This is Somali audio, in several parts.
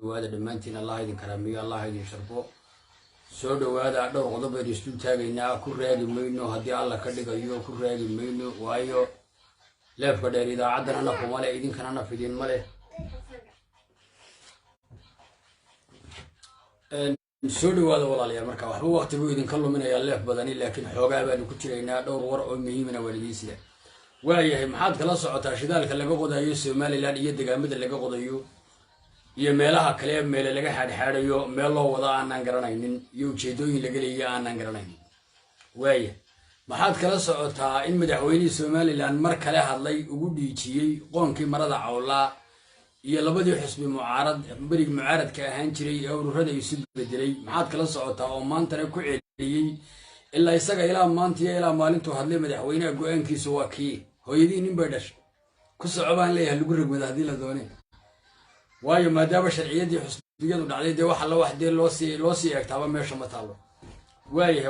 وهذا دمانتين الله يدين كرامي الله يدين شرفه سود وهذا عدو غضب يستول تاجينا كل راجل منه هدي الله كذا يو كل راجل منه وأيو لا فدار إذا عدنا نفو ماله يدين كنا في دين ماله سود وهذا والله يا مركب هو وقت بيدين كله من يالله بدني لكن حوجا بأنه كتيرنا دور ورق مهم من والديسيا وهي محاد كلا صعود ذلك اللي قبض يوسف مال لا يد جامد اللي قبض يميلها كلام ميل اللي قاعد حاريو ميله وضع عن نجرانين يوجدون اللي قلي عن نجرانين وهي محاد كلا صعود إن مدحويني سومالي لأن مركله الله وجودي شيء قون كي مرض عولا يلبدي حسب معارض بريق معارض كهانشري أو رهدا يسب بدري محاد كلا صعود أو مان ترى كعلي إلا يسقى إلى مانتي إلى مالنتو هذلي مدحوينه جوين كي سواكي هو يدين نبردش كسرعان ليه اللي من هذه الدنيا وايو ما دام الشرعية دي حسبية ودعلي دي واحد لواحد دي لوسي يكتبها ماشي مطالب وايه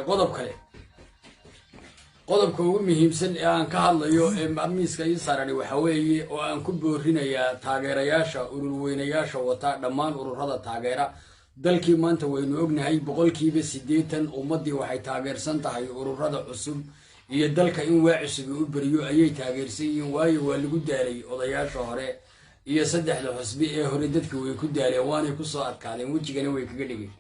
قضب كوم مهم سن أن كهلا يو أميس كي صارني وحوي وأن كبرهنا يا تاجر ياشا وروين ياشا وتا دمان ورهذا تاجره دلكي ما أنت وين أبني هاي بقول كي بس ديتن ومضي وحي تاجر سنت هاي ورهذا عصب يدلك إن واعس بيقبريو أي تاجر سين واي واللي قد علي وضيع شهره يصدق له حسبي هردتك ويكد علي واني كسر كلام وجهك ويكجدي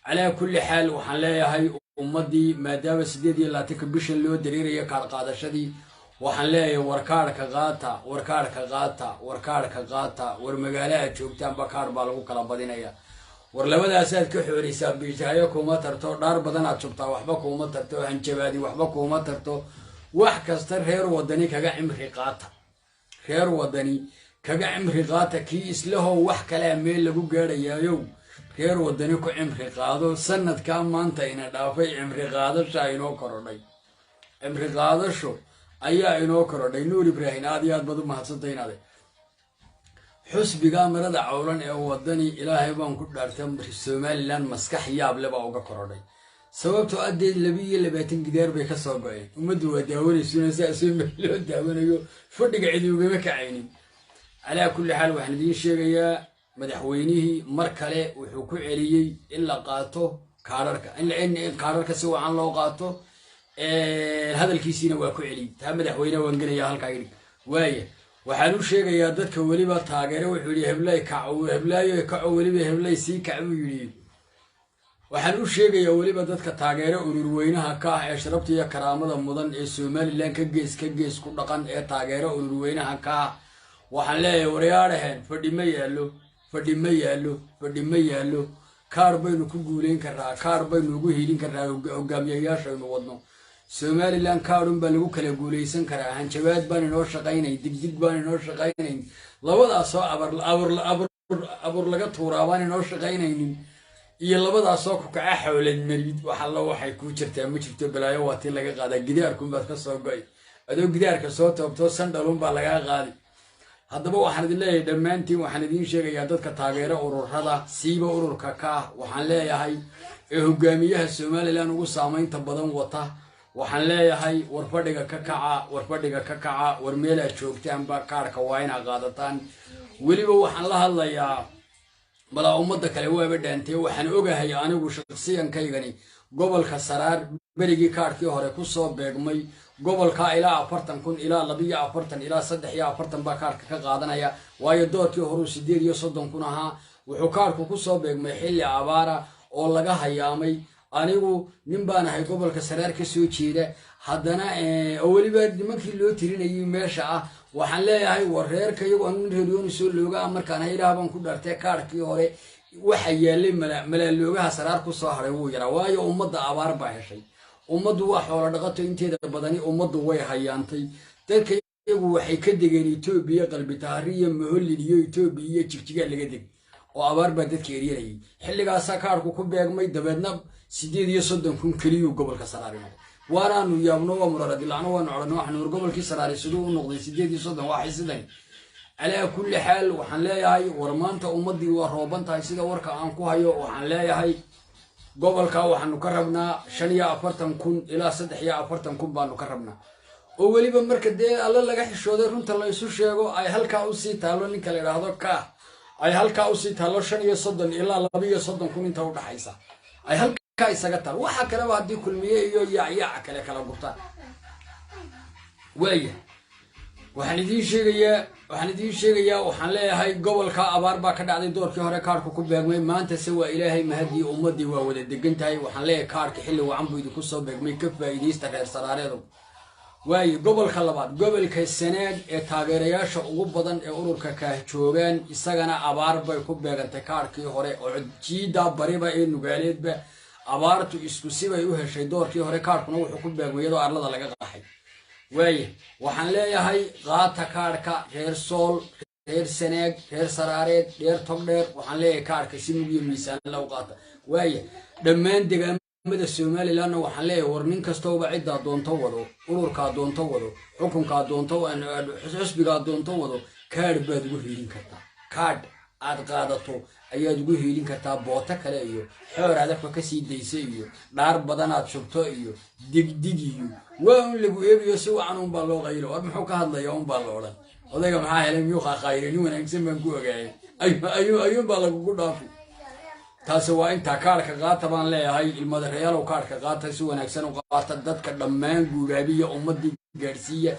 على كل حال وحنلاقي هاي أمضي ما دام سديدي لا تكبش اللي دريرة كارقادة شدي وحنلاقي وركارك غاتا ورمجالات شوكتان بكار بالو كلا بدينيا ورلبدا أساد كحوري ساب بيجايكو ما ترتو دار بدنا تشوفتا وحبكو ما ترتو هنجبادي وحبكو ما ترتو وحكستر خير ودني كجا عمري قاتا خير ودني كجا عمري قاتا كيس له وح كلام ميل لجو جاري يوم خير ودني كو عمري قادو سنة كام ما أنت هنا دافع عمري قادو شاينو كرودي عمري قادو شو أيا إنو كرودي نور إبراهيم عاديات بدو ما تصدقين هذا حسب جامرة دعوان أو ودني إلهي بان كل أرتم السومال لان مسكح ياب لبا أوجا كرودي سبب تؤدي اللبي اللي بيتن جدار بيكسر بعين ومدوا داوري سنة ساسين مليون داوري يو فرد قاعد يوجمك عيني على كل حال وإحنا دين شيء يا مدحوينيه مركله وحكوا عليه إلا قاته كاررك إن كاررك سوى عن لو قاته هذا الكيسين وحكوا عليه تام مدحوينه وانجلي يا هالكايري وايه وحلو شيء يا دتك ولي بتاجره وحولي هبلاي كعو هبلاي كعو ولي هبلاي سي كعو يريد وحلو شيء يا ولي بدتك تاجره وروينها كاه شربت يا كرامة مدن السومال لان كجيس كل رقم تاجره وروينها كاه وحلا وريارهن فدي ما يالو كاربين كوجولين كرا كاربين وجوهين كرا وجامية ياشر نوضنا سومالي لان كارم بلغو كلا جوليسن كرا هنشبات بان نور شقينين دق بان نور شقينين لبضع صاع أبر لقى تورا بان نور شقينين يلبضع صاع كأحول المريد وحلا وحي كوشر تامش بتبلايا واتي لقى قاعد جداركم بس كسر جاي أدو جدارك صوت وبتوصل دلهم بلقى غادي haddaba waxaan idin leeyahay dhammaantiin waxaan idin sheegayaa dadka taageera ururada siiba ururka ka waxaan leeyahay hogaamiyaha Soomaaliland ugu saameynta badan wata waxaan leeyahay warfadhiga ka kaca war meel aad joogtaan ba kaarka waa in aad qaadataan waliba waxaan la hadlayaa bala ummadda kale waaba dhaantay waxaan ogahay anigu shakhsiyan kaygani gobolka Saraar berigi kaarkii hore ku soo beegmay gobolka ilaa 40 ilaa 240 ilaa 340 baa kaarka ka qaadanaya waayo doorkii hore 830 kun ahaa wuxuu kaarku ku soo beegmay xilli abaara oo laga hayaamay anigu nin baan ahay gobolka Saraar ka soo jeeda haddana oo waliba nimankii loo tirinayay meesha ah waxaan leeyahay wareerka iyagu aan reeriyoon soo looga markaan hayraha baan ku dhartay kaarkii hore waxa yeelay malaaloogaha Saraar ku soo haray wuu yaraa waayo ummadda abaar baa heshay ummaddu wax xoolo dhaqato inteeda badani ummaddu way hayaantay dadka iyagu waxay ka degeen Itoobiya qalbi taariikh maholid iyo Itoobiya jigjiga laga deg oo abaar baa dadka eeriyay xilligaas kaarku ku beegmay dabeedna 830 kun kaliya gobolka Saraar waanaanu yaabno waa murad ilaano waan orano waxaan gobolkii Saraar sidoo u noqday 830 waxay sidan على كل حال وحن لا يهاي ورمانته أمضي وروبانته سيدا وركا عنكو هايو وحن لا يهاي قبل كا وحن نكربنا شنيا أفرتن كون إلى صدحيا أفرتن كون بان نكربنا أولي بمركز دي الله لقى حشودة رنت الله يسوش يقو أي هل كا أسي تالو نكالي راهدو كا ay halkaa u sii taalo 5 ilaa 2 kun inta u dhaxaysa ay halkaa isaga taal waxa kale waa hadii kulmiye iyo yaac kala gurtaan waaya waxaan idin sheegayaa waxaan leeyahay gobolka abaar baa ka dhacday doorkii hore kaarku ku beegmay maanta se waa ilaahay mahadii ummadii waa wada degan tahay waxaan leeyahay kaarka xilli wacan buu idinku soo beegmay ka faa'iideysta reer saraareedu waayo gobolka labaad gobolka Sanaag ee taageerayaasha ugu badan ee ururka ka joogan isagana abaar bay ku beegantay kaarkii hore oo jiida bariba ee nugaaleedba abaartu isku sibay u heshay doorkii hore kaarkuna wuxuu ku beegmay iyadoo arlada laga qaxay waaye waxaan leeyahay qaata kaarka reer Sool reer Sanaag reer Saraareed reer Togdheer waxaan leeyahay kaarka si mug iyo miisaan loo qaata waaye dhammaan deegaamada Soomaaliland waxaan leeyahay war nin kasta oo cid doonto wado ururka doonto wado xukunka doonto xisbiga doonto wado kaar baad ugu hiilin kartaa kaad aad qaadato ayaad ugu hiilin kartaa boota kale iyo xoor aad ka sii daysay iyo dhaar badan aad shubto iyo digdig iyo waan lagu eebiyo si wacan un baa loo qaylo war muxuu ka hadlayaa un baa loo oran odayga maxaa helay miyuu qaaqayrin wanaagsan baan ku ogaayay ayuu baa lagu dhaafi taas waa inta kaarka qaata baan leeyahay ilmada reeyal oo kaarka qaata si wanaagsan u qaata dadka dhammaan guuraabiya ummadii gaarsiiya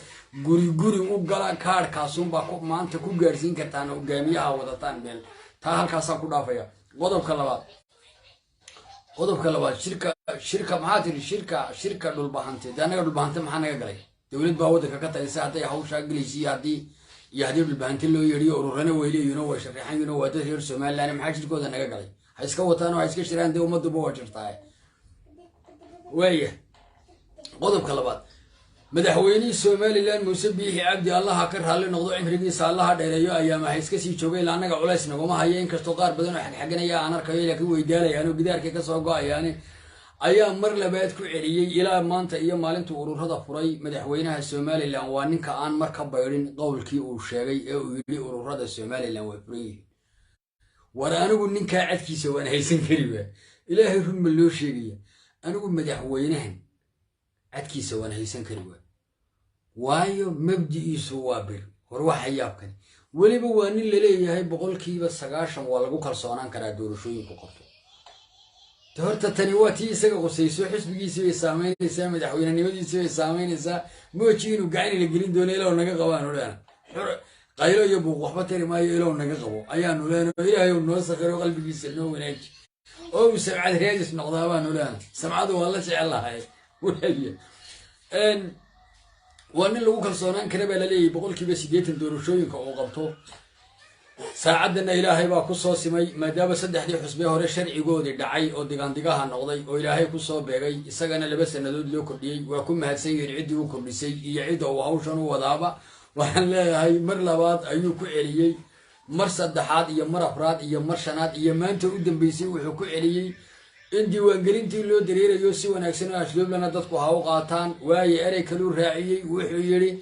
guri u gala kaarkaas un baa ku maanta ku gaarsiin kartaan hogaamiyaha wadataan meel taa halkaas ku dhaafaya qodobka labaad shirka maxaa tiri shirka dhulbahante anaga dhulbahante maxaa naga galay dawlad baa wadanka ka taysay haday hawsha galeysii hadii dhulbahante loo yeeriyo ururana weyleeyuna way sharaxayuna waa dad reer Soomaaliland maxaa shirkooda naga galay ha iska wataan oo ha iska shiraan de ummaduba waa jirtaa waaya qodobka labaad madaxweynaha Soomaaliland Muuse Biixi Cabdi Allah ka raali noqdo cimrigiisa Allah dheereeyo ayaama ha iska sii joogay anaga culays naguma hayo in kasto qaar badan oo xaganaya aan arkayo laakiin way daalayaan oo gidaarka ka soo go'ayaan ayaa mar labaad ku celiyay ilaa maanta iyo maalinta ururada furay madaxweynaha Soomaaliland waa ninka aan marka bayrin qowlkii uu sheegay ee uu yiri ururada Soomaaliland way furay war anigu ninka cadkiisa waan haysan kariba ilaahay run ma loo sheegay anigu madaxweynahan cadkiisa waan haysan kariba waayo mabdiisu waa bir war waxa yaabkan waliba waa nin la leeyahay 90% waa lagu kalsoonaan karaa doorashooyinka qofka horta tani waa tii isaga qosayso xisbigiisa ay saameynaysaa madaxweynenimadiisa ay saameynaysaa moojiinu gacan la gelin doonay ilaa naga qabaan oran qaylo iyo buuq waxba tari maayo ilaa naga qabo ayaanu leenahay ilaahay uu noo sakhiro qalbigiisa noo wanaaji oo uu samcad reedis noqdaa baan oran samcadu waa la jecelahay walaaliya وأن لو كان صانع كربا للي بقول كي بس ديت الدروشوين كأوقبته ساعدنا إلهي باقصة سمي ما دام سد حدي حسبه هو الشرع يقول الدعي أو دكان دكاه النقضي وإلهي قصة بيجي السجن اللي بس ندود له كردي وكم هالسير يعدي وكل شيء يعيد وعوشان وضابة وحنا هاي مر لبعض أيوك عليي مر صدحات يا مر أفراد يا مر شنات يا ما أنت قدام بيسي وحكو عليي إندي وانجلينتي لو دريرة يوسي ونكسنا أشلوب لنا تدقوا هاوقاتان واي أري كلو راعيي وحيري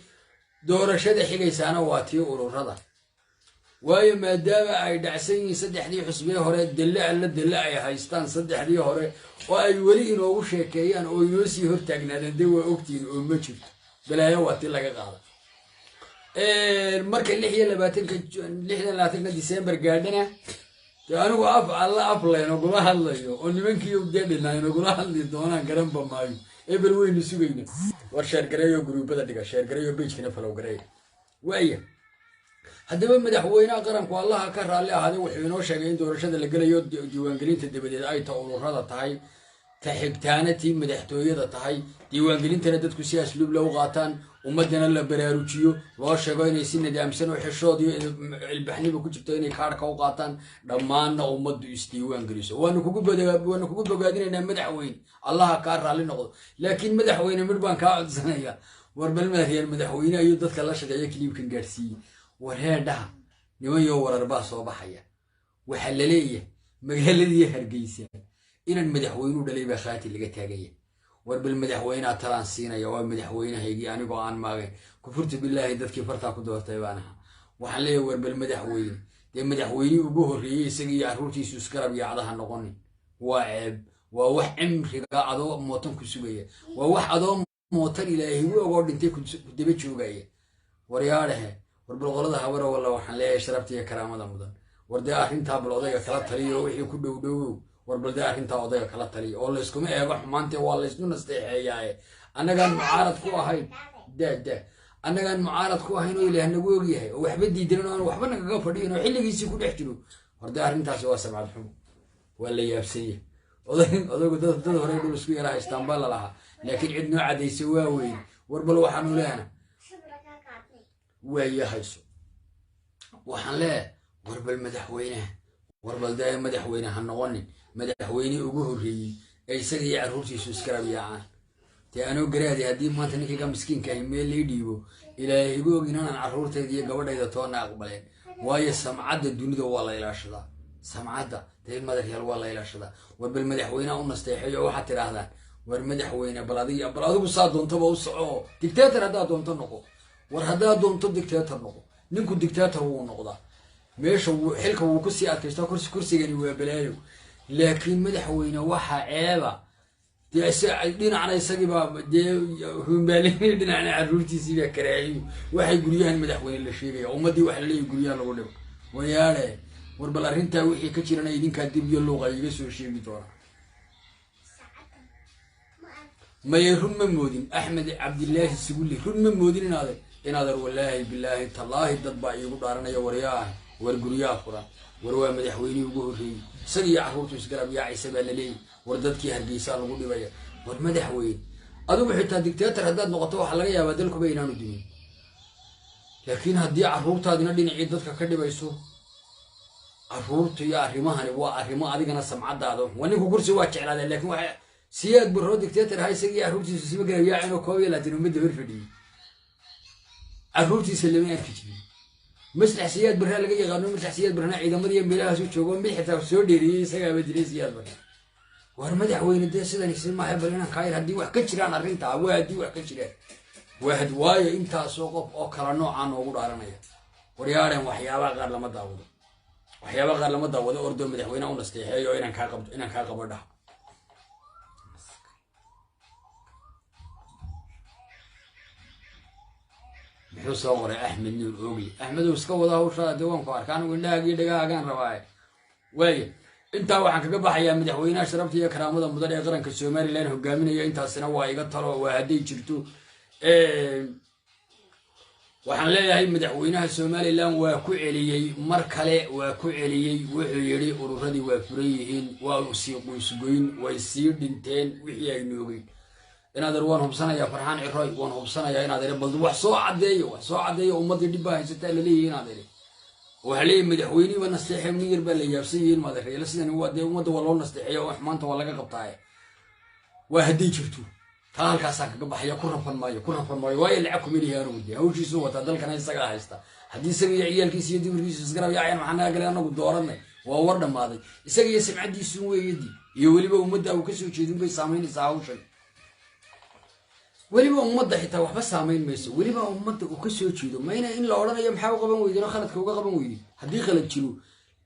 دورة شدة حقي سانا واتي وروردا واي ما دام أي دعسين صدح دي حسبيه هوري دلع للدلع هايستان صدح دي هوري واي ولي إنو شيكيان أو يوسي هرتاقنا دندوا أكتين أو مجفت بلا يواتي لك قاعدة المركة اللي هي اللي تكنا ديسمبر قاعدنا أنا وقف الله أفلا أنا أقول الله أني من كي يبدأ أنا أقول الله دونا كرم بمايو إبروي نسوينا ورشار كريو جروب هذا دكا شار كريو بيج كنا فلو كريو وأيه هذا من مدحوينا قرن والله كره الله هذا وحينو شاقين دورشة اللي قال يود ديوان قلين تدبدي أي تقول هذا تاي تحقتانتي مدحتوية تاي ديوان قلين تندت كسي أسلوب لو غاتان ومدنا الله براروتشيو واشجعين يسين دي أمسن وحشود البحني بكتبتين كارك وقاتان رمانا ومد يستيوان قريسو وأنا كوكو بقادين إن مدحوين الله كار على نقد لكن مدحوين مربان كعد سنة وربنا ما هي المدحوين أيضا كلا شجعي كليب كن جرسي ورهدا نيو ور 4 صباحية وحللية مجهلية هرجيسة إن المدحوين ودليل بخاتي اللي جتاجية وربنا مدحوين أترانسينا يا مدحوين هيجي أنا قاعد معه كفرت بالله إذا كفرت أكو دوت تبانها وحليه وربنا مدحوين ده مدحوين وجوه الرئيس يجي عروتي سكر بيعضها النقني وعب ووح عمر قاعدوا موتن كسبية ووح عضوا موتن إلى هو قاعد أنت كنت بتشوف جاية ورياله وربنا غلط هورا والله وحليه شربت يا كرامة مدن وردي أرنتها بالوضع كلا تلي وحي كله دو وربلدي أرنتها وضع كلا تلي والله اسكم إيه بح ما أنت والله اسمه نستحيا أنا كان معارض كوا هاي ده أنا كان معارض كوا هاي نقول له نقول هاي وحبدي يدرنا وحبنا كفردين وحلي بيسي كل يحتلو وردي أرنتها سوا سبعة الحمو ولا يابسية والله قلت ده هراي يقول سكوي راح استنبال لها لكن عندنا عاد يسوى وين وربل وحنو لنا ويا هيسو وحن لا وربل مدحوينه وربل دايم مدحوينه هنغني مدحويني وجهري أي سري عروسي سكراب يعان تانو قرادي هدي ما تنيك كم مسكين كايميل يديبو إلى يقول جنان عروسي دي قبل إذا تونا أقبلين واي سمعت الدنيا ده والله إلى شذا سمعت ده المدح يلا والله إلى شذا وربل مدحوينه ونستحي وحتى هذا ورمدحوينه بلادي بصاد دون تبغى وصعو دكتاتر هذا دون تنقو ورهذا دون تب دكتاتر نقو نينكو دكتاتر هو نقضه ماشي حلك هو كرسي أكيد كرسي جري وبلايو لكن مدحوينه وحى عيبة دين على سجبا هم بالين دين على عروتي سيبا كراهيو واحد يقوليها المدحوين اللي شيء أو مدي واحد اللي يقوليها لغلب وياله وربلارين تاوي كتير أنا يدين كاتب يلغة يجلسوا شيء بتوعه ما يرون من مودين أحمد عبد الله السبولي رون من مودين هذا والله بالله تالله الضبع يقول دارنا يا ورياه ورجرياه فرا وروا مدحويني وجهري سريع عروتي سكراب يا عيسى بالليل وردتك هرجيسان وقولي بيا ورمدحوين أدو حتى دكتاتر هذا نقطة حلقة يا بدلكم بينان الدنيا لكن هدي عروت هذه ندين عدتك كذي بيسو عروت يا أريمها أريمها هذه أنا سمعت هذا وأني كقول سوى شيء على لكن واحد سياد برو دكتاتر هاي سريع عروتي سيبك يا عينه قوية لكن مد برفدي عروتي سلمي أكتشفي مسح سياد برها لقي قانون مسح سياد برهنا إذا مريم بلا سوى شغل ملحة سوديري سجى بدري سياد برها ورمدحوين ده سيدا نسمع ما حبلنا خير هدي واحد كشران أرنتا وهدي واحد كشران واحد واي أنت سوق أو كلامه عنه وقول أرنايا وريارهم وحيابا غير لما داود وحيابا غير لما داود أردن مدحوين أو نستحيل يو إنك كاقب ده محو صغر أحمد نور أوغي أحمد وسكوا ده وش دوام فار كانوا قلنا جي دقا كان رواي واي أنت وحنا كبح يا مدحوينا شربت يا كرامة مدري غيرن كسومري لين هجامين يا أنت السنة واي قطروا وهدي شرتو وحنا لا هي مدحوينا السومالي لين وكعلي مركلة وكعلي وحيري ورودي وفريهين وسيقوين ويصير دنتين وحيا نوغي إن هذا روانهم سنة يا فرحان عراي وانهم سنة يا إن هذا بلد وحصو عدي ومضي دباه ستة للي هنا هذا وحلي مدحويني ونستحي من يربل يابسين ما ذكر لسنا هو ده وما والله نستحي وحمان ولا قبطاي وهدي شفتو تعال كاسك قبح يا كرم فن ماي واي العكم اللي يا رودي هو شيء سوى تدل كان يسقى هيستا حدي سوي عيال كيس يدي وريس سقرا يا عين معنا قال أنا بدورنا وورنا ماضي يسقى يسمع دي سوى يدي يولي بمدة أو كسو شيء بي سامين يساوي شيء ولي بمدة حتى وحبة سامين ميسو ولي بمدة وكسو شيء ما هنا إن لورنا يوم حاول قبل ويدنا خلت كوجا قبل ويدي حدي خلت شلو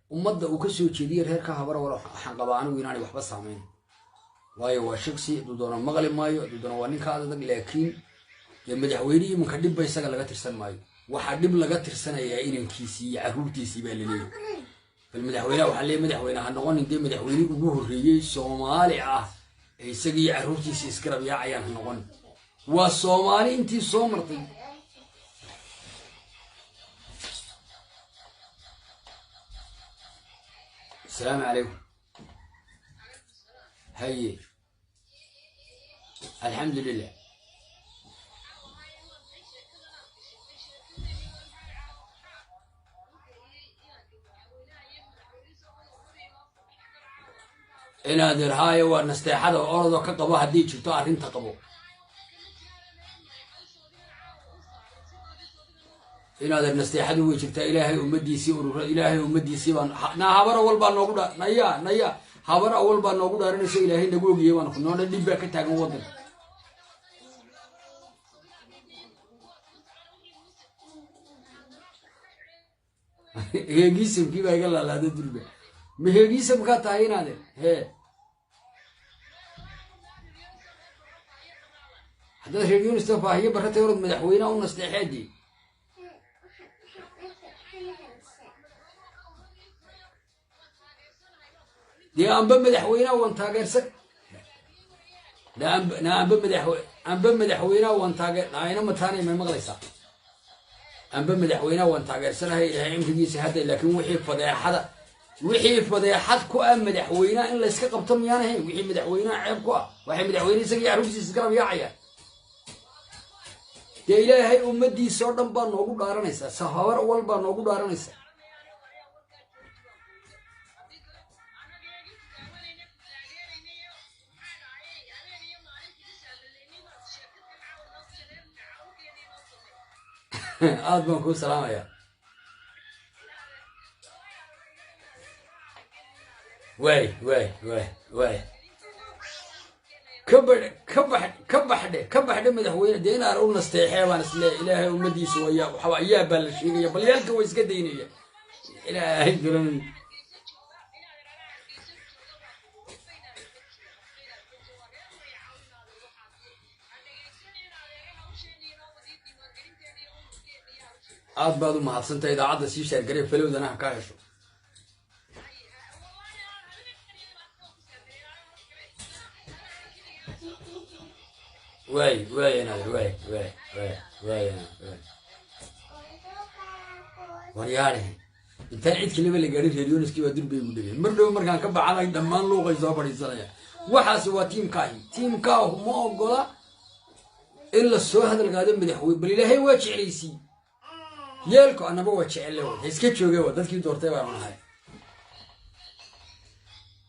ومدة وكسو شيء دير هيك هبرة ولا حنقبعان ويناني وحبة سامين واي وشخصي دودنا مغلي مايو دودنا وانين كذا لكن مدحويني مكدب بيسقى لقى ترسن مايو وحدب لقى ترسن يا إنن كيسي عروتي سيبالي فالمدحوينه وحلي مدحوينه هنقول ندي مدحويني وجوهري سومالي يسقي عروتي سيسكرب يا عيان هنقول والصومالي انتي صومرتي السلام عليكم هي الحمد لله إنا در هاي ونستيحد أرضو كقبو هدي شفتو أرين تقبو إنا در نستيحد وشفتا إلهي أمدي سي ورور إلهي أمدي سي نا هبر أول بان نوغدا نيا هبر أول بان نوغدا رنسي إلهي نقول جيوان كنونا دبا كتاقن وطن هي جيسم كيف يقول الله هذا دربه مهي جيسم كاتاين هذا هي هذا شيء يونس هي بركة يورد مدحوينه ونستحدي دي أنبا مدحوينا وانتاجر سك لا أنبا مدحوينا وانتاجر أنا متاني من مغلسة أنبا مدحوينا وانتاجر سنة هي يمكن يجي هذا لكن وحي فضيحة كوا مدحوينا إن لا يسكت قبطم يانا هي وحي مدحوينا عيب كوا وحي مدحوينا سجى عروسي سكرم يعيا يا إلهي أمدي صردم بان نوجو دارنيسا سهار أول بان نوجو دارنيسا أدمن كل سلام يا واي كبح مدحوينه دينا أقول نستحي وأنا سلا إلهي ومدي سويا وحوايا بالشيء بل يلقى ويسك دينية إلهي يقولون عاد بعض ما حصلت إذا عاد سيشتري قريب فلو ده أنا حكايشه واي أنا واي ورياله أنت عيد كلمة اللي قريب هيليونس كيف أدري بيقولين مرة كان كبر على دمان لوغ يزابر الصلاة وحاس هو تيم كاو ما أقوله إلا السوء هذا القادم بدحوي بالله هي وجه عيسي يالكو أنا بوجه عليه هيسكت شو جوا ده كيف دورته ورانا هاي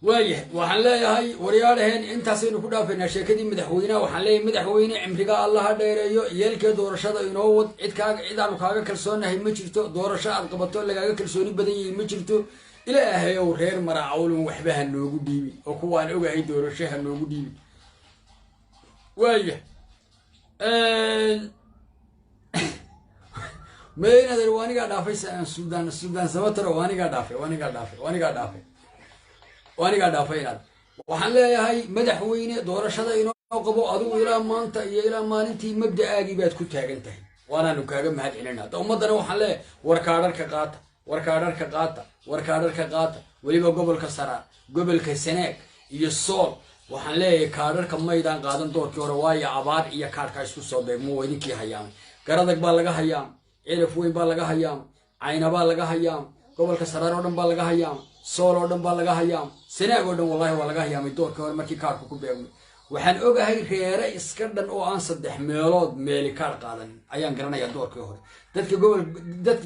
وايه وحلا هاي وريالهن انت سينو كدا في نشكدي مدحوينا وحلا مدحوينا عمرغا الله دheereeyo yeelka doorashada inoo wad cid aan kaaga kalsoonahay ma jirto doorasho aad qabato lagaaga kalsooni badan yahay ma jirto ilaahay oo reer maraacawlun waxba ha noogu dhiibi oo kuwaan ogahay doorashaha noogu dhiibi waaye meena darwaaniga dhaafay Suudaan sabatro waaniga dhaafay وأنا قاعد أفيناد وحنا هاي مدحوينه دورشة إنه قبوا أدو إلى مانتا إلى مانتي مبدأ أجيبات كنت هاجنته وأنا نكاجم مهد إلنا تأمدنا وحنا وركادر كقاطة ولي قبل كسرة قبل كسنك يصول وحنا كادر كم يدان قادم دور كورواي عبار إيا كار كايسو صوب مو ويني كي هيام كردك بالغا هيام إلفوين بالغا هيام عين بالغا هيام قبل كسرة ردم بالغا هيام سولو دم بالغا هيام سنة قدام والله والله هيام يدور كور مركي كاركو كبيرم وحن أوجا هاي خيارة إسكندن أو أنصد حملات مالي كار قادن أيام قرنا يدور كور دتك قبل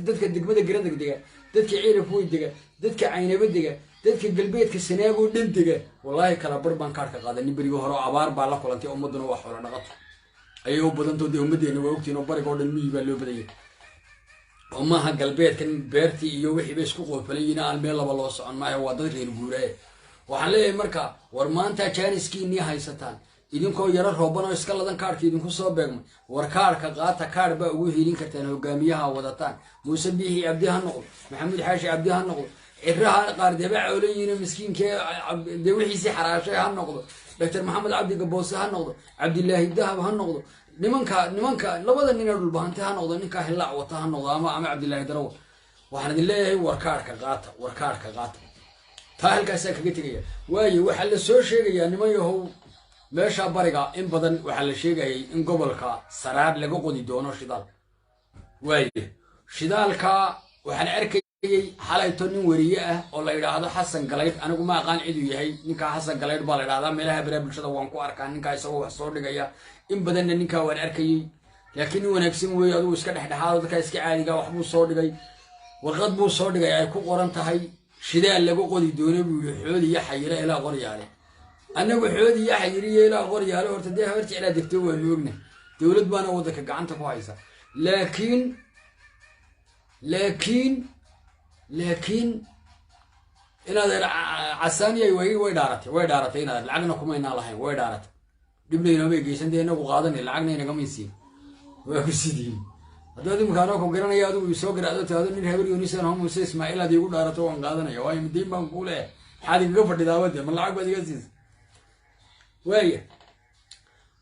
دتك دقمة قرنا دقة دتك عير فوي دقة دتك عين بدقة دتك قلبيت كسنة قدام دقة والله كلا بربان كار قادن نبريو هرو عبار بالله كلنتي أمدنا وحولا نغط أيوه بدن تودي أمدين ووقتي نبري قدام مي باللو بديه وما هالقلبيت كان بيرتي يوحي بس كوكو فلينا الميلا والله صعن ما هو ضد الجورة وحليه مركا ورمانتا كان سكيني هاي ستان إذن كو يرى ربنا يسكال لدن كارت إذن كو صوبهم وركار كقاطع كار بقى وهيلين كرتين وجاميها ودتان موسى به عبدها النقل محمد حاشي عبدها النقل إرها قارد يبيع علينا مسكين كي دوحي سي حراشة هالنقل دكتور محمد عبد القبوس هالنقل عبد الله الذهب هالنقل نمانكا لبدا نينا دولبانتي هالنقل نكا هلا وطا هالنقل أما عبد الله درو وحنا الله وركار كقاطع تاهل كاسك كتير واي وحل السوشيال يعني ما يهو meesha bariga in badan waxa la sheegay in gobolka Saraar laga qodi doono shidaal waaye shidaalka waxaan arkayay xalayto nin wariye ah oo la yiraahdo Xasan Galeyd anigu ma aqaan cid uu yahay ninka Xasan Galeyd baa la yiraahdaa meelaha baraha bulshada waan ku arkaa ninka isagoo wax soo dhigaya in badan ninka waan arkayay laakiin wanaagsan weey adigu iska dhaxdhaxaad dadka iska caadiga wax buu soo dhigay warqad buu soo dhigay ay ku qoran tahay shidaal laga qodi doono buu xool iyo xayira ilaa qoryaale أنا وحودي يا حجري لا غور يا له ورتديها ورتي على دكتور ونوجنا دولت بانا وضك قعنتك كويسة لكن إن هذا عسانية ويدارت هنا العقنا كم إن الله ويدارت جبنا يومي جيسن دينا وقادن العقنا هنا كم يصير ويكسيدين هذا مكانكم قرنا يا دو يسوق هذا من هبل يونسان هم وسيس إسماعيل هذا يقول دارته وقادن يا واي مدين بنقوله هذه قفة دعوة من العقبة دي جزيز وايه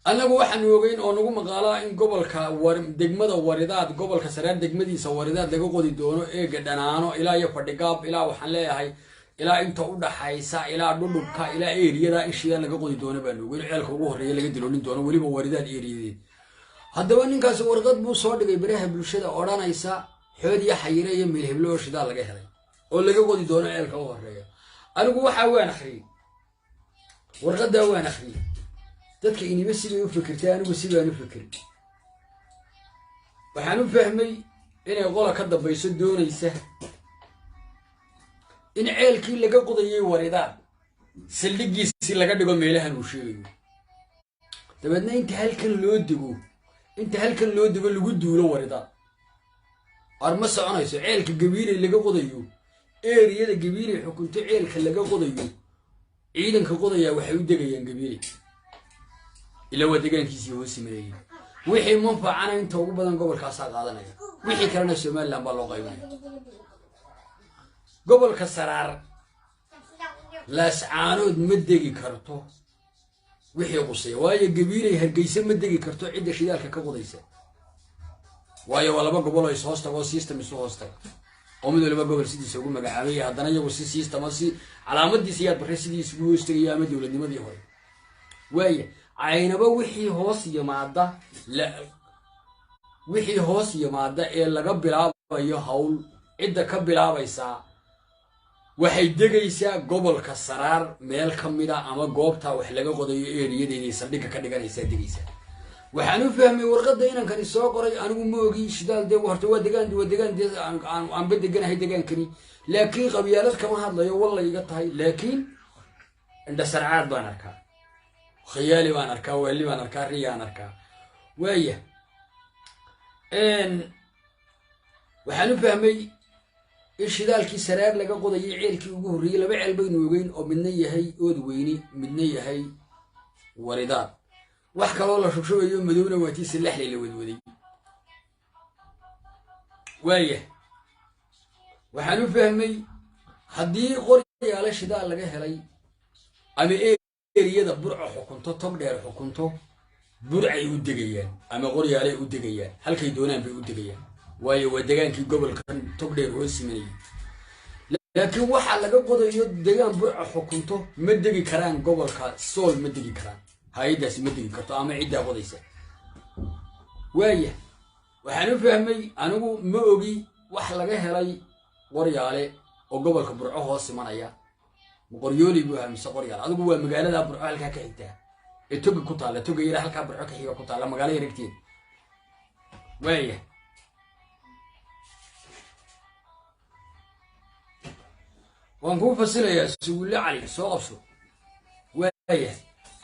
أنا بوحن يوجين أو نقول مقالة إن قبل دقمة واردات قبل كسرات دقمة دي سواردات لقوا قدي دونو إيه قدنانو إلى يفردقاب إلى وحن لا هاي ilaa inta u dhaxaysa ilaa dhudhubka ilaa eeriyada in shidaal laga qodi doono baan ogeyn ceelka ugu horreeya laga diloonin doono weliba waridaad eeriyadeed haddaba ninkaasi warqad buu soo dhigay baraha bulshada odhanaysa xood iyo xayire iyo meel heblo oo shidaal laga helay oo laga qodi doono ceelka u horreeya anigu waxaa waan akhriyey warqaddaa waan akhriyey dadka iniba siday u fikirtay anigu sidaan u fikir waxaan u fahmay inay qola ka dambayso doonaysa in ceelkii laga qodayay waridaan saldhigiisii laga dhigo meelahan uu sheegayo dabeedna inta halkan loo dego lagu duulo waridaan arma soconayso ceelka gabiilay laga qodayo eeriyada gabiilay xukunto ceelka laga qodayo ciidanka qodaya waxay u degayaan gabiilay ila waa deegaankiisii hoos mareeyay wixii manfaacana inta ugu badan gobolkaas qaadanaya wixii kalena Soomaaliland baa loo qaybinaya gobolka Saraar laascaanood ma degi karto wixii qusay waayo gabiilay Hargeysa ma degi karto cid shidaalka ka qodaysa waayo waa laba gobol oo is hoos tago system isu hoos tago oo mid walba gobol sidiisa ugu magacaabay haddana iyagu si system si calaamadiisa iyo barresidiisa ugu hoos tagay ama dawladnimadii hore waayo aynaba wixii hoos yimaada ee laga bilaabayo hawl cidda ka bilaabaysa waxay degaysaa gobolka Saraar meel kamida ama goobta wax laga qodayo eeriyadeedii saldhiga ka dhiganaysa degaysa waxaan u fahmay warqadda inaan soo qoray anigu ma ogi shidaal de horta waa degaan aan bedeganahay degaankani laakiin qabyaalad kama hadlayo walla iga tahay laakiin inda sarcaad baan arkaa خيالي وانا اركا واللي وانا اركا ريان اركا ويا waxaan u fahmay in shidaalkii Saraar laga qodayay ceelkii ugu horreeyay laba ceel baynu ogeyn oo midna yahay ood weyni midna yahay waridaan wax kale oo la shubshayo madowna waatiisa laxlay la wadwaday waaya waxaan u fahmay haddii qoryaale shidaal laga helay ama eeriyada burco xukunto tog dheer xukunto burcay u degayaan ama qoryaale u degayaan halkay doonaan bay u degayaan waayo waa degaankii gobolkan tog dheer hoos yimaayay laakiin waxa laga qodayo degaan burco xukunto ma degi karaan gobolka Sool ma degi karaan hay'adaas ma degi karto ama cidda qodaysa waayo waxaan u fahmay anigu ma ogi wax laga helay qoryaale oo gobolka burco hoos yimaanaya qoryooli buu hamsa qoryaal adigu waa magaalada burco halka ka xigta ee toga ku taala toga yara halka burco ka xiga ku taala magaalada yaragteed waaya waan ku fasilayaa suulle cali soo qabso waaya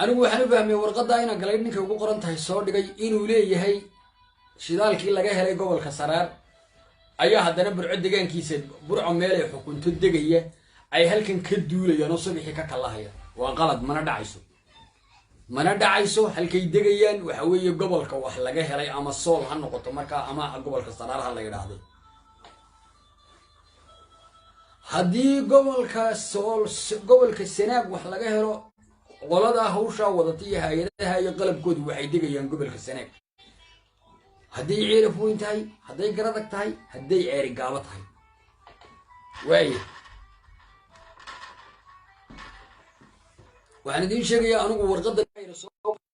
anigu waxaan u fahmay warqadda inaan galay ninka ugu qoran tahay soo dhigay inuu leeyahay shidaalkii laga helay gobolka Saraar ayaa haddana burco deegaankiisa burco meel ay xukunto degaya ay halkan ka duulayaan oo subaxii ka kalahaya waa qalad mana dhacayso halkay degayaan waxa weeye gobolka wax laga helay ama Sool ha noqoto marka ama gobolka Saraar ha la yiraahdo haddii gobolka Sool gobolka Sanaag wax laga helo qolada hawsha wadatay hay'adaha iyo qalabkoodu waxay degayaan gobolka Sanaag haddii ciiraf weyn tahay hadday garadag tahay hadday ceeri gaabo tahay waaye waxaan idin sheegayaa anigu warqadda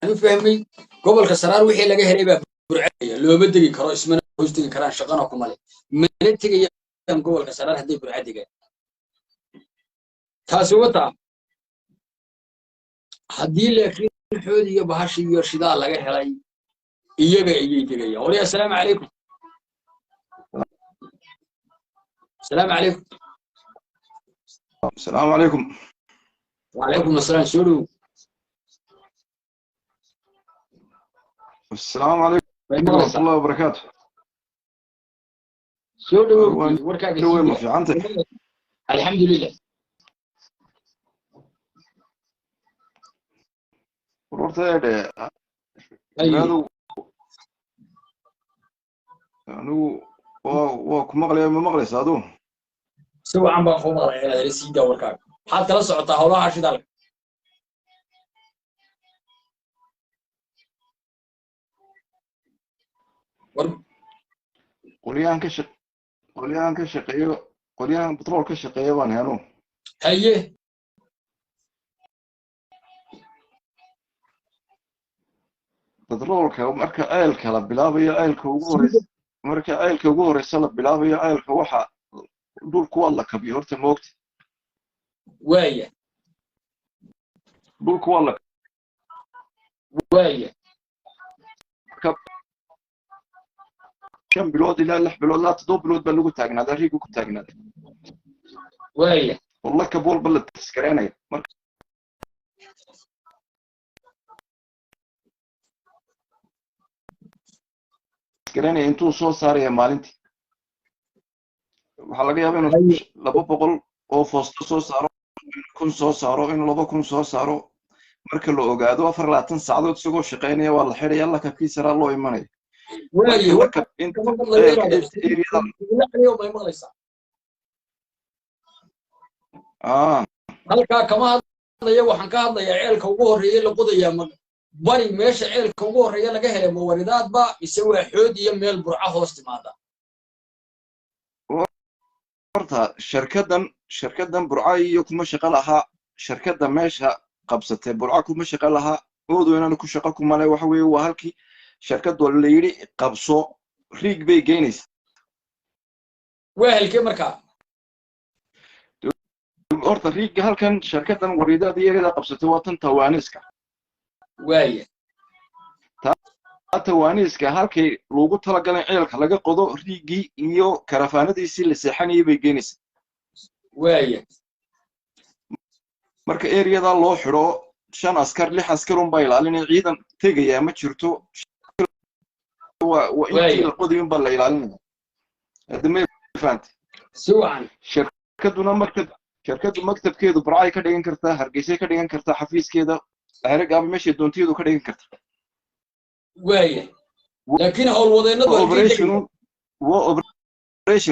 aan fahmay gobolka Saraar wixii laga helay baa burcaya looma degi karo ismana hoos degi karaan shaqana kuma leh mana tegayaan gobolka Saraar hadday burcadiga taasi wata haddii laakiin xood iyo bahash iyo shidaal laga helay iyaga ayay tegayaan wariya assalaamu calaykum السلام عليكم. السلام عليكم. وعليكم السلام. شنو؟ السلام عليكم ورحمة الله وبركاته. شنو؟ وين في عنتك؟ الحمد لله. ورورتي أيوه. مغلي ما مغلي صادو سوى عم بخو مغلي هذا السيدة وركاك حتى لا سعطة هولها شدالك قليان كشقيو قليان بترول كشقيو بان هانو haye batroolka marka ceelka la bilaabayo ceelka ugu horeysa marka ceelka ugu horeysa la bilaabayo ceelka waxa dhulku waa la kabiyo horta moogta waaya dhulku waa la waaya kab 5 bilood ilaa 6 bilood ilaa 7 bilood baa lagu taagnaadaa riigu ku taagnaadaa waaya والله كبول بلد تسكريني مركز تسكريني انتو سو ساري مالنتي waxaa laga yaabaa inuu 200 oo foosto soo saaro kun soo saaro in 2 kun soo saaro marka la ogaado 24 saacadood isagoo shaqeynaya waa la xidhaya la kabkiisa loo imanaya waaya marka inta halkaa kama hadlaya waxaan ka hadlayaa ceelka ugu horreeya la qodayaa bari meesha ceelka ugu horreeya laga helay mawaridaadba mise waa xood iyo meel burca hoos timaada horta shirkadan burca iyo kuma shaqo lahaa shirkada meesha qabsatay burca kuma shaqo lahaa oodu inaan ku shaqo kuma leh waxa weeye waa halkii shirkadu la yiri qabso riig bay geynaysaa waa halkee markaa horta riiga halkan shirkadan waridaad iyada qabsatay waa tan tawaaniska waaya tawaaniska halkii loogu talagalay ceelka laga qodo riigii iyo karafaanadiisii la seexanayay bay geynaysaa waaya marka eriyada loo xiro 5 askar 6 askar un baa ilaalinaya ciidan tegaya ma jirto waa intii la qodayo baa la ilaalinaya hadama faant si wacan shirkaduna marka shirkadu maktabkeedu burcay ka dhigan kartaa hargeysa ka dhigan kartaa xafiiskeeda xereg ama meesha doontiyeedu ka dhigan kartaa waaya laakiin howlwadeennadu operation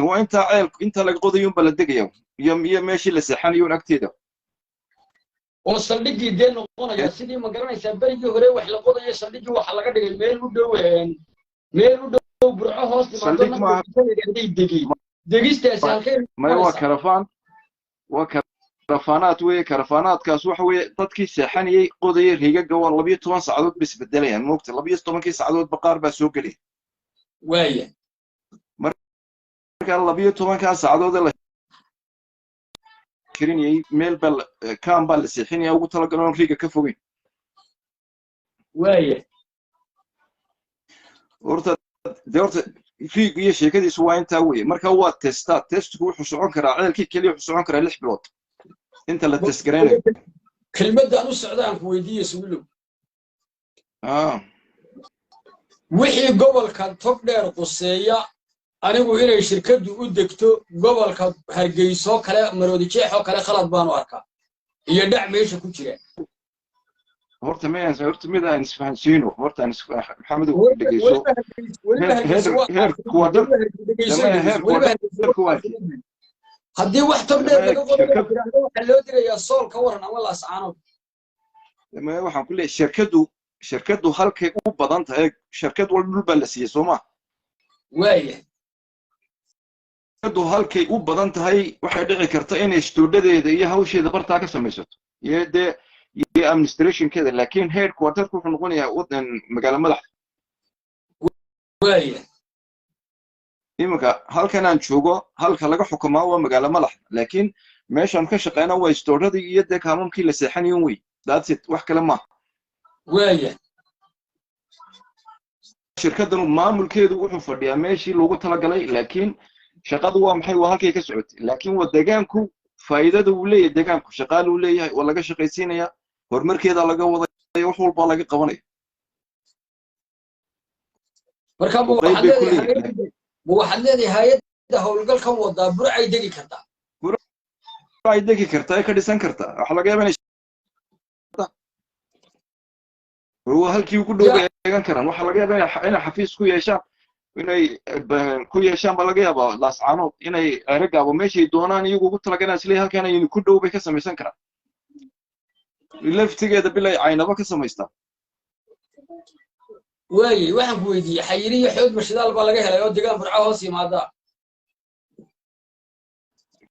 waa inta ceel inta laga qodayo baa la degayo iyo meeshii la seexanayo agteeda oo saldhigii dee noqonaya sidii ma garanaysaa berigii hore wax la qodayo saldhigii waxa laga dhigay meel u dhow burco hoos timaado degistaasi halkee waa karafaan waa karafaanaad weeye karafaanaadkaas waxa weeye dadkii seexanayay qodayay riigaga waa 12 saacadood bis bedelayaan moogta 12 saacadood baqaar baa soo gelay waaya marka 12 saacadood la kirinayay meel bal kaan baa la seexinaya ugu talagaloon riiga ka fogeyn waaya horta fiig iyo sheekadiisu waa intaa weeye marka waa testku wuxuu socon karaa ceelkii kaliya wuxuu socon karaa 6 bilood inta la test gareynayo kelmaddan u socdaan ku weydiiyay suulow wixii gobolka togdheer quseeya anigu inay shirkadu u degto gobolka hargeyso kale maroodi jeexo kale khalad baan u arkaa iyo dhac meesha ku jira horta midaan isfahansiino horta maxamed uu dhageyso haddii wax togdheer laga qodayo waxa loo dirayaa sool ka waran ama laascaanood waxaan ku leeyahay shirkadu halkay u badan tahay shirkad walba dhul baa la siiyey soo ma waaya shirkadu halkay u badan tahay waxay dhici karta inay stuudadeeda iyo hawsheeda bartaa ka samaysato iyo dee iyo administrationkeeda laakiin headquarterku wuxuu noqonayaa wadan magaalo madaxda waaya iminka halkan aan joogo halka laga xukumaa waa magaalo madaxda laakiin meeshaan ka shaqeyna waa stooradii iyo dee kaamamkii la seexanayo wey that's it wax kale maaha waaya shirkadanu maamulkeedu wuxuu fadhiyaa meeshii loogu talagalay laakiin shaqadu waa maxay waa halkay ka socotay laakiin waa deegaanku faa'iidada uu leeyahay deegaanku shaqaale uu leeyahay waa laga shaqaysiinaya horumarkeeda laga wadaya wax walba laga qabanaya marka waxaad leedahay hay'adda howlgalkan wadaa burcay degi kartaa burcay degi kartaa ay ka dhisan kartaa waxa laga yaabaa waa halkii ugu dhow eegan karaan waxa laga yaabaa inay xafiis ku yeeshaan inay ku yeeshaan baa laga yaabaa laascaanood inay eragaabo meeshay doonaan iyagu ugu talaganaan isleey halkan ay ku dhow bay ka samaysan karaan laftigeeda bilay caynaba ka samaystaa waayey waxaan ku weydiiyey xayiri iyo xoog mashidaal baa laga helay oo deegaan burco hoos yimaada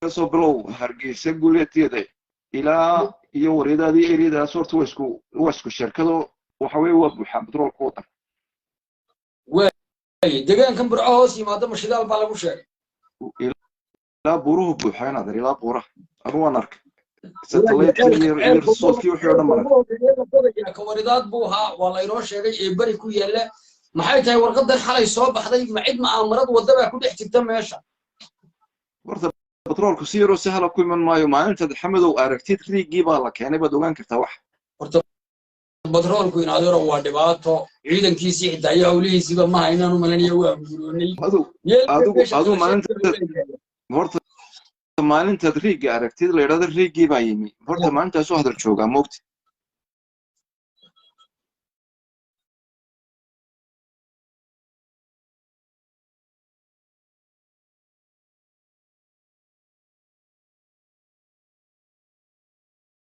kasoo bilow hargeysa guuleedyada ilaa iyo wareedaadii eriyadaas horta waa isku shirkado waxa weeye waa buuxaan batroolka waddan deegaankan burco hoos yimaado ma shidaal baa lagu sheegay ilaa buuruhu buuxaan adeer ilaa buuraha anu waan arkay satellite iyo resource-kii wixii oo dhan maray kawaridaad buu ahaa waa laynoo sheegay ee beri ku yaalla maxay tahay warqadan xalay soo baxday ma cid ma'aamarad wadda baa ku dhex jirta meesha horta batroolku si yaroo sahla ku iman maayo maalintaad xamadow aragtid riigii baa la keenay baad ogaan kartaa wax horta batroolku in adeero waa dhibaato ciidankiisii xitaa iyo hawlihiisiiba ma haynaan u malanayo waa guuroonay adigu maalintaad riigga aragtid la yidhahdo riigii baa yimi horta maalintaasoo hadal joogaa moogti